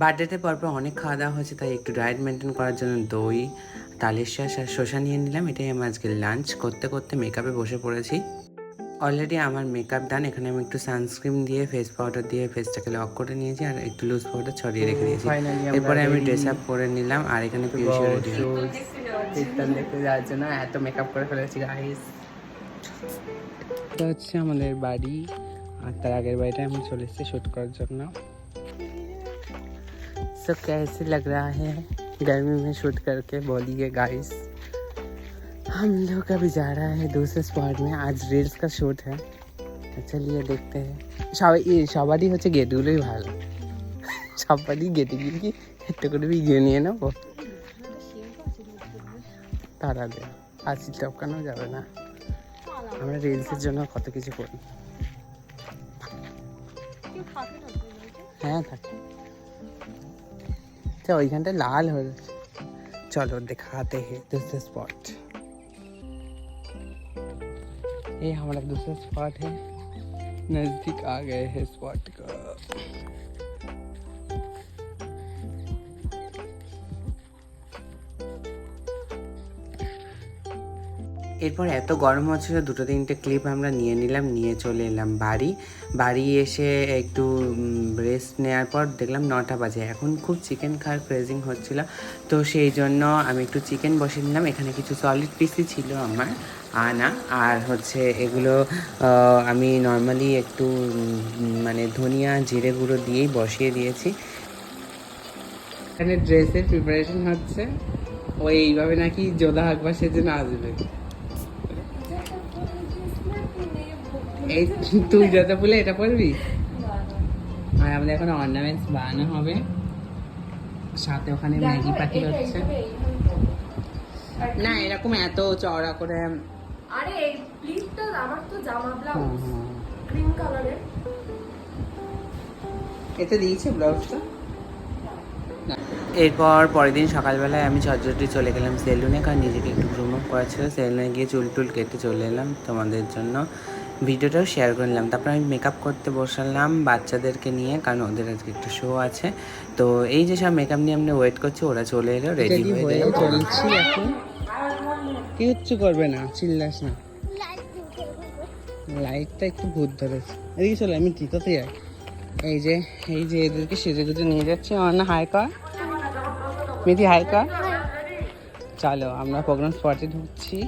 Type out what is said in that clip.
বার্থডেতে পরপর অনেক খাওয়া দাওয়া হয়েছে, তাই একটু ডায়েট মেনটেন করার জন্য দই, তালের শাঁস আর শসা নিয়ে নিলাম। এটাই আমার আজকে লাঞ্চ। করতে করতে মেকআপে বসে পড়েছি। অলরেডি আমার মেকআপ ডান। এখানে আমি একটু সানস্ক্রিন দিয়ে ফেস পাউডার দিয়ে ফেসটাকে লক করে নিয়েছি আর একটু লুজ পাউডার ছড়িয়ে রেখে দিয়েছি। এরপরে আমি ড্রেস আপ করে নিলাম আর এখানে পিউষও রেডি দেখতে যাওয়ার জন্য এত মেকআপ করে ফেলেছি গাইস। এটা হচ্ছে আমাদের বাড়ি আর তার আগের বাড়িটা আমি চলে এসেছি শ্যুট করার জন্য। सो कैसे लग रहा है गर्मी में शूट करके बोलिए गाइस। हम लोग अभी जा रहा है दूसरे स्पॉट में। आज रील्स का शूट है, तो चलिए देखते हैं। সবারই হচ্ছে গেটগুলোই ভালো, সবারই গেটে গিয়ে কি একটা করে ভিডিও নিয়ে নেবো। তারা দে আছি টপকানো যাবে না, আমরা রিলসের জন্য কত কিছু করি। হ্যাঁ থাকে, तो ওইখানটা লাল হয়ে যাচ্ছে। चलो दिखाते हैं दूसरा स्पॉट। ये हमारा दूसरा स्पॉट है, नजदीक आ गए हैं स्पॉट का। এরপর এত গরম হচ্ছিল, দুটো তিনটে ক্লিপ আমরা নিয়ে নিলাম, নিয়ে চলে এলাম বাড়ি এসে একটু রেস্ট নেওয়ার পর দেখলাম 9টা বাজে। এখন খুব চিকেন খাওয়ার ক্রেজিং হচ্ছিল, তো সেই জন্য আমি একটু চিকেন বসিয়ে নিলাম। এখানে কিছু সলিড পিসই ছিল আমার আনা, আর হচ্ছে এগুলো আমি নর্মালি একটু মানে ধনিয়া জিরে গুঁড়ো দিয়েই বসিয়ে দিয়েছি। এখানে ড্রেসের প্রিপারেশন হচ্ছে, ওই এইভাবে নাকি যোধা আকবর সেজন্য আসবে। এই তুই যত বলে এটা পরবি, আর আমাদের এখন অর্নামেন্টস বানানো হবে, সাথে ওখানে ম্যাগি পার্টি হচ্ছে। না এরকম এত চওড়া করে, আরে প্লিজটা আমার তো জামা ব্লাউজ ক্রিম কালারের, এটা দিয়েছে ব্লাউজটা। এরপর পরের দিন সকালবেলায় আমি ঝটঝটি চলে গেলাম সেলুনে, কারণ নিজেকে একটু গ্রুম আপ করা ছিল। সেলুনে গিয়ে চুল টুল কেটে চলে এলাম, তোমাদের জন্য ভিডিওটাও শেয়ার করে নিলাম। তারপর আমি মেকআপ করতে বসালাম বাচ্চাদেরকে নিয়ে, কারণ ওদের আজকে একটা শো আছে। তো এই যে সব মেকআপ নিয়ে আমরা ওয়েট করছি, ওরা চলে এলো, রেডি হয়ে চলছি এখন। কিচ্ছু করবে না, চিল্লাস না, লাইটটা একটু ভূত ধরেছে। এদিকে চলে, আমি ঠিকাতে যাই। এই যে এদেরকে সেজে গুজে নিয়ে যাচ্ছি। আমার না হাই কর মিঠি, হাই কর। চলো আমরা প্রোগ্রাম স্পটে ঢুকছি।